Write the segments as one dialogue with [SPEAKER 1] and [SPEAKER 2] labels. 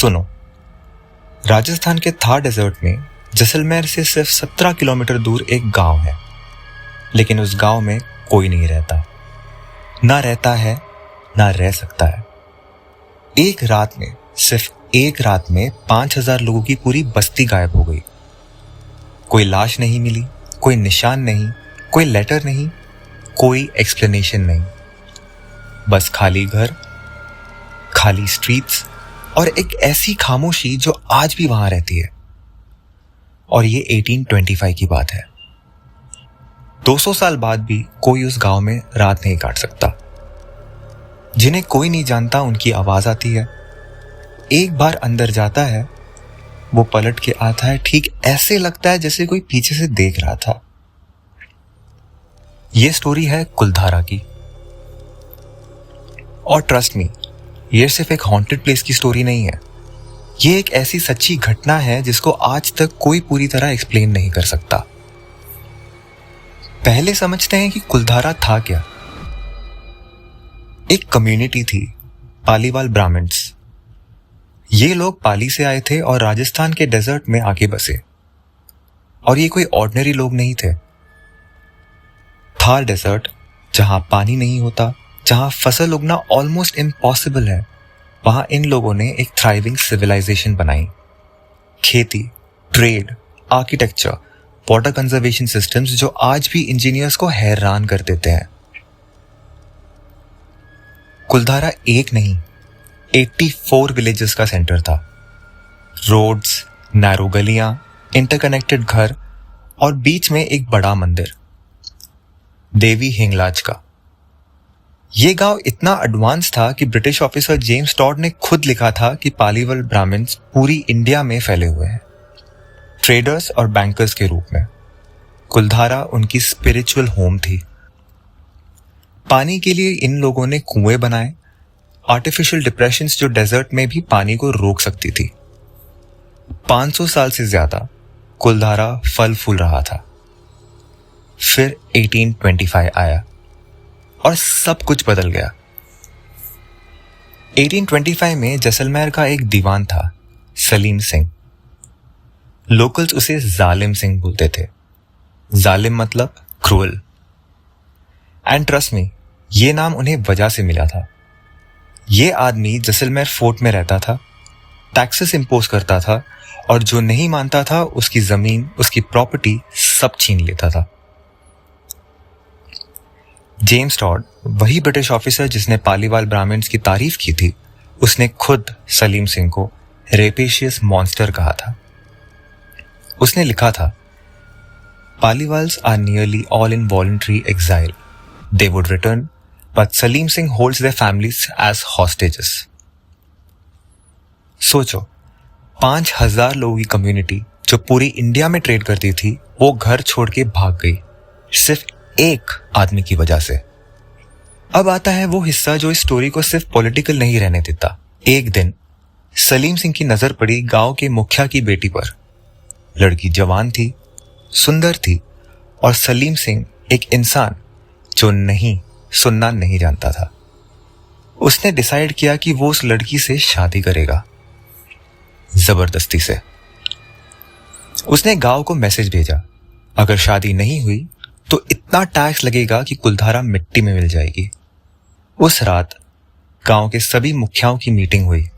[SPEAKER 1] सुनो, राजस्थान के थार डेजर्ट में जैसलमेर से सिर्फ 17 किलोमीटर दूर एक गांव है, लेकिन उस गांव में कोई नहीं रहता, ना रहता है ना रह सकता है। एक रात में, सिर्फ एक रात में 5000 लोगों की पूरी बस्ती गायब हो गई। कोई लाश नहीं मिली, कोई निशान नहीं, कोई लेटर नहीं, कोई एक्सप्लेनेशन नहीं। बस खाली घर, खाली स्ट्रीट्स और एक ऐसी खामोशी जो आज भी वहां रहती है। और ये 1825 की बात है। 200 साल बाद भी कोई उस गांव में रात नहीं काट सकता। जिन्हें कोई नहीं जानता उनकी आवाज आती है। एक बार अंदर जाता है, वो पलट के आता है, ठीक ऐसे लगता है जैसे कोई पीछे से देख रहा था। ये स्टोरी है कुलधारा की। और ट्रस्ट मी, ये सिर्फ एक हॉन्टेड प्लेस की स्टोरी नहीं है। ये एक ऐसी सच्ची घटना है जिसको आज तक कोई पूरी तरह एक्सप्लेन नहीं कर सकता। पहले समझते हैं कि कुलधारा था क्या। एक कम्युनिटी थी, पालीवाल ब्राह्मण्स। ये लोग पाली से आए थे और राजस्थान के डेजर्ट में आके बसे। और ये कोई ऑर्डिनरी लोग नहीं थे। थार डेजर्ट, जहां पानी नहीं होता, जहां फसल उगना ऑलमोस्ट इम्पॉसिबल है, वहां इन लोगों ने एक थ्राइविंग सिविलाइजेशन बनाई। खेती, trade, architecture, water conservation systems जो आज भी इंजीनियर्स को हैरान कर देते हैं। कुलधारा एक नहीं, 84 विलेजेस का सेंटर था। रोड्स, नैरो गलियां, इंटरकनेक्टेड घर और बीच में एक बड़ा मंदिर, देवी हिंगलाज का। यह गांव इतना एडवांस था कि ब्रिटिश ऑफिसर जेम्स टॉड ने खुद लिखा था कि पालीवाल ब्राह्मण्स पूरी इंडिया में फैले हुए हैं, ट्रेडर्स और बैंकर्स के रूप में। कुलधारा उनकी स्पिरिचुअल होम थी। पानी के लिए इन लोगों ने कुएं बनाए, आर्टिफिशियल डिप्रेशंस जो डेजर्ट में भी पानी को रोक सकती थी। 500 साल से ज्यादा कुलधारा फल फूल रहा था। फिर 1825 आया और सब कुछ बदल गया। 1825 में जैसलमेर का एक दीवान था, सलीम सिंह। लोकल्स उसे जालिम सिंह बोलते थे। जालिम मतलब क्रूअल। एंड ट्रस्ट मी, ये नाम उन्हें वजह से मिला था। ये आदमी जैसलमेर फोर्ट में रहता था, टैक्सेस इंपोज करता था और जो नहीं मानता था उसकी जमीन, उसकी प्रॉपर्टी सब छीन लेता था। जेम्स टॉड, वही ब्रिटिश ऑफिसर जिसने पालीवाल ब्राह्मण्स की तारीफ की थी, उसने खुद सलीम सिंह को रेपेशियस मॉन्स्टर कहा था। उसने लिखा था, Paliwals are nearly all in voluntary exile. They would return, but Salim Singh holds their families as hostages. सोचो, 5000 लोगों की कम्युनिटी जो पूरी इंडिया में ट्रेड करती थी, वो घर छोड़ के भाग गई, सिर्फ एक आदमी की वजह से। अब आता है वो हिस्सा जो इस स्टोरी को सिर्फ पॉलिटिकल नहीं रहने देता। एक दिन सलीम सिंह की नजर पड़ी गांव के मुखिया की बेटी पर। लड़की जवान थी, सुंदर थी और सलीम सिंह एक इंसान जो सुनना नहीं जानता था। उसने डिसाइड किया कि वो उस लड़की से शादी करेगा, जबरदस्ती से। उसने गांव को मैसेज भेजा, अगर शादी नहीं हुई तो इतना टैक्स लगेगा कि कुलधारा मिट्टी में मिल जाएगी। उस रात गांव के सभी मुखियाओं की मीटिंग हुई।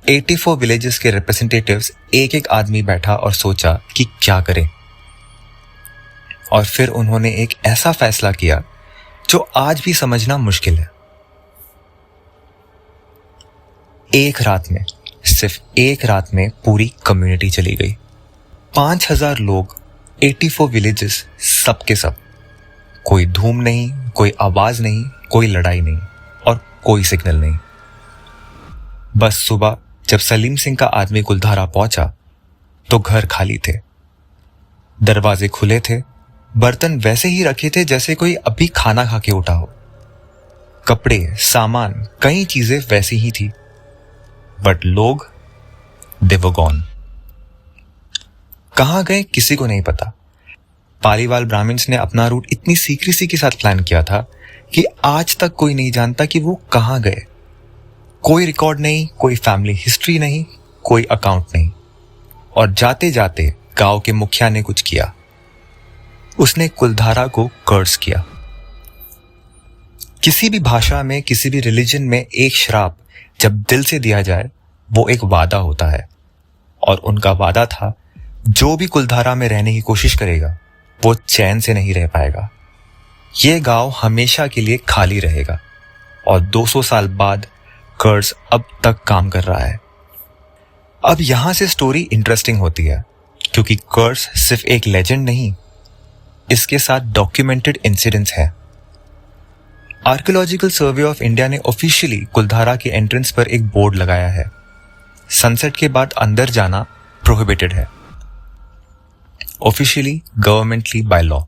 [SPEAKER 1] 84 विलेजेस के रिप्रेजेंटेटिव्स, एक एक आदमी बैठा और सोचा कि क्या करें। और फिर उन्होंने एक ऐसा फैसला किया जो आज भी समझना मुश्किल है। एक रात में, सिर्फ एक रात में पूरी कम्युनिटी चली गई। 5000 लोग, 84 विलेजेस, सब के सब। कोई धूम नहीं, कोई आवाज नहीं, कोई लड़ाई नहीं और कोई सिग्नल नहीं। बस सुबह जब सलीम सिंह का आदमी कुलधारा पहुंचा तो घर खाली थे, दरवाजे खुले थे, बर्तन वैसे ही रखे थे जैसे कोई अभी खाना खा के उठा हो। कपड़े, सामान, कई चीजें वैसी ही थी, बट लोग, दे वर गॉन। कहां गए किसी को नहीं पता। पालीवाल ब्राह्मण्स ने अपना रूट इतनी सीक्रेसी के साथ प्लान किया था कि आज तक कोई नहीं जानता कि वो कहां गए। कोई रिकॉर्ड नहीं, कोई फैमिली हिस्ट्री नहीं, कोई अकाउंट नहीं। और जाते जाते गांव के मुखिया ने कुछ किया, उसने कुलधारा को कर्स किया। किसी भी भाषा में, किसी भी रिलीजन में एक श्राप जब दिल से दिया जाए वो एक वादा होता है, और उनका वादा था जो भी कुलधारा में रहने की कोशिश करेगा वो चैन से नहीं रह पाएगा। ये गांव हमेशा के लिए खाली रहेगा। और 200 साल बाद कर्स अब तक काम कर रहा है। अब यहां से स्टोरी इंटरेस्टिंग होती है, क्योंकि कर्स सिर्फ एक लेजेंड नहीं, इसके साथ डॉक्यूमेंटेड इंसिडेंट्स हैं। आर्कियोलॉजिकल सर्वे ऑफ इंडिया ने ऑफिशियली कुलधारा के एंट्रेंस पर एक बोर्ड लगाया है, सनसेट के बाद अंदर जाना प्रोहिबिटेड है, ऑफिशियली गवर्नमेंटली बाय लॉ।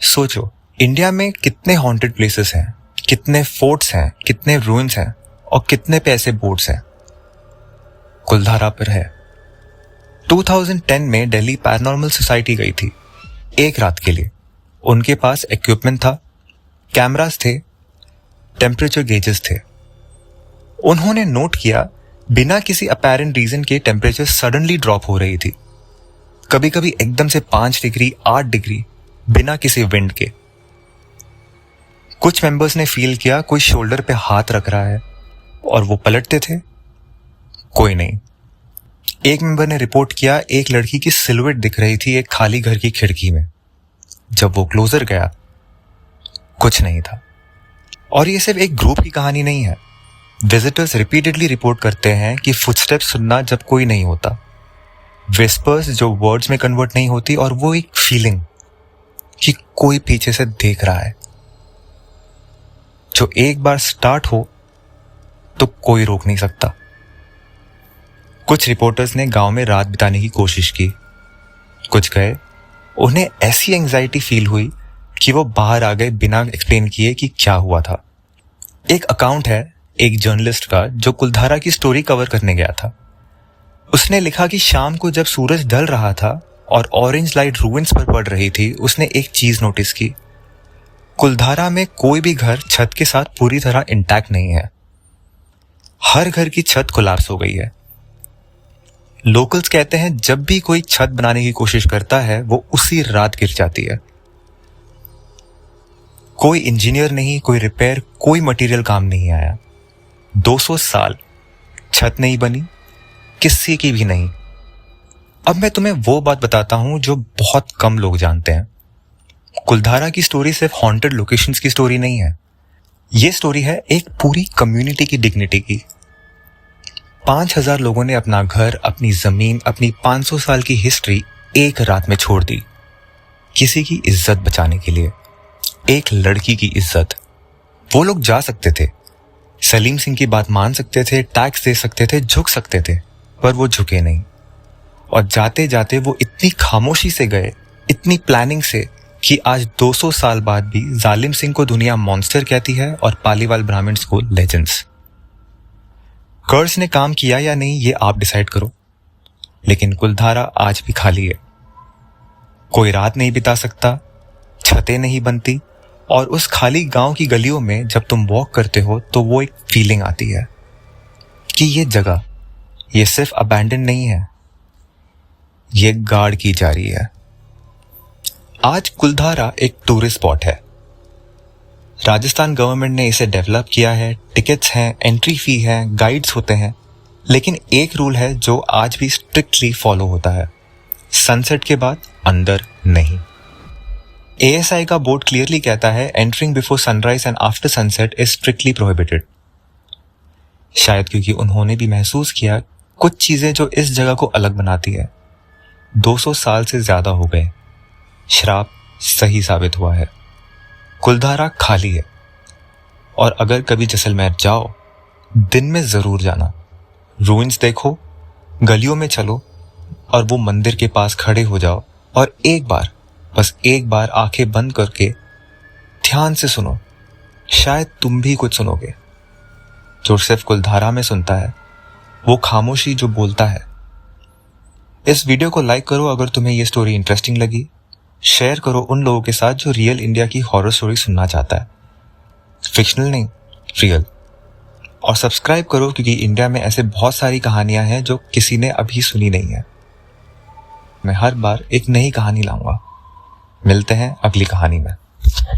[SPEAKER 1] सोचो, इंडिया में कितने हॉन्टेड प्लेसेस हैं, कितने फोर्ट्स हैं, कितने रूइंस हैं, और कितने पे ऐसे बोर्ड्स हैं। कुलधारा पर है। 2010 में दिल्ली पैरानॉर्मल सोसाइटी गई थी एक रात के लिए। उनके पास इक्विपमेंट था, कैमरास थे, टेम्परेचर गेजेस थे। उन्होंने नोट किया बिना किसी अपैरेंट रीजन के टेम्परेचर सडनली ड्रॉप हो रही थी, कभी कभी एकदम से 5 डिग्री 8 डिग्री बिना किसी विंड के। कुछ मेंबर्स ने फील किया कोई शोल्डर पे हाथ रख रहा है, और वो पलटते थे, कोई नहीं। एक मेंबर ने रिपोर्ट किया एक लड़की की सिलुएट दिख रही थी एक खाली घर की खिड़की में। जब वो क्लोजर गया, कुछ नहीं था। और ये सिर्फ एक ग्रुप की कहानी नहीं है। विजिटर्स रिपीटेडली रिपोर्ट करते हैं कि फुटस्टेप्स सुनना जब कोई नहीं होता, विस्पर्स जो वर्ड्स में कन्वर्ट नहीं होती, और वो एक फीलिंग कि कोई पीछे से देख रहा है, जो एक बार स्टार्ट हो तो कोई रोक नहीं सकता। कुछ रिपोर्टर्स ने गांव में रात बिताने की कोशिश की, कुछ गए। उन्हें ऐसी एंजाइटी फील हुई कि वो बाहर आ गए बिना एक्सप्लेन किए कि क्या हुआ था। एक अकाउंट है एक जर्नलिस्ट का जो कुलधारा की स्टोरी कवर करने गया था। उसने लिखा कि शाम को जब सूरज ढल रहा था और ऑरेंज लाइट रूइंस पर पड़ रही थी, उसने एक चीज नोटिस की। कुलधारा में कोई भी घर छत के साथ पूरी तरह इंटैक्ट नहीं है। हर घर की छत कोलैप्स हो गई है। लोकल्स कहते हैं जब भी कोई छत बनाने की कोशिश करता है वो उसी रात गिर जाती है। कोई इंजीनियर नहीं, कोई रिपेयर, कोई मटेरियल काम नहीं आया। 200 साल छत नहीं बनी, किसी की भी नहीं। अब मैं तुम्हें वो बात बताता हूं जो बहुत कम लोग जानते हैं। कुलधारा की स्टोरी सिर्फ हॉन्टेड लोकेशंस की स्टोरी नहीं है, ये स्टोरी है एक पूरी कम्युनिटी की डिग्निटी की। 5000 लोगों ने अपना घर, अपनी जमीन, अपनी 500 साल की हिस्ट्री एक रात में छोड़ दी, किसी की इज्जत बचाने के लिए, एक लड़की की इज्जत। वो लोग जा सकते थे, सलीम सिंह की बात मान सकते थे, टैक्स दे सकते थे, झुक सकते थे, पर वो झुके नहीं। और जाते जाते वो इतनी खामोशी से गए, इतनी प्लानिंग से, कि आज 200 साल बाद भी जालिम सिंह को दुनिया मॉन्स्टर कहती है और पालीवाल ब्राह्मण्स को लेजेंड्स। कर्स ने काम किया या नहीं ये आप डिसाइड करो, लेकिन कुलधारा आज भी खाली है। कोई रात नहीं बिता सकता, छतें नहीं बनती, और उस खाली गांव की गलियों में जब तुम वॉक करते हो तो वो एक फीलिंग आती है कि ये जगह, ये सिर्फ अबैंडन नहीं है, ये गार्ड की जा रही है। आज कुलधारा एक टूरिस्ट स्पॉट है। राजस्थान गवर्नमेंट ने इसे डेवलप किया है, टिकट्स हैं, एंट्री फी है, गाइड्स होते हैं, लेकिन एक रूल है जो आज भी स्ट्रिक्टली फॉलो होता है, सनसेट के बाद अंदर नहीं। ASI का बोर्ड क्लियरली कहता है entering before sunrise and after sunset is strictly prohibited. शायद क्योंकि उन्होंने भी महसूस किया कुछ चीजें जो इस जगह को अलग बनाती है। 200 साल से ज्यादा हो गए, श्राप सही साबित हुआ है। कुलधारा खाली है, और अगर कभी जैसलमेर जाओ, दिन में जरूर जाना। रूइंस देखो, गलियों में चलो, और वो मंदिर के पास खड़े हो जाओ, और एक बार, बस एक बार आंखें बंद करके ध्यान से सुनो। शायद तुम भी कुछ सुनोगे जो सिर्फ कुलधारा में सुनता है, वो खामोशी जो बोलता है। इस वीडियो को लाइक करो अगर तुम्हें ये स्टोरी इंटरेस्टिंग लगी। शेयर करो उन लोगों के साथ जो रियल इंडिया की हॉरर स्टोरी सुनना चाहता है, फिक्शनल नहीं, रियल। और सब्सक्राइब करो, क्योंकि इंडिया में ऐसे बहुत सारी कहानियां हैं जो किसी ने अभी सुनी नहीं है। मैं हर बार एक नई कहानी लाऊंगा। मिलते हैं अगली कहानी में।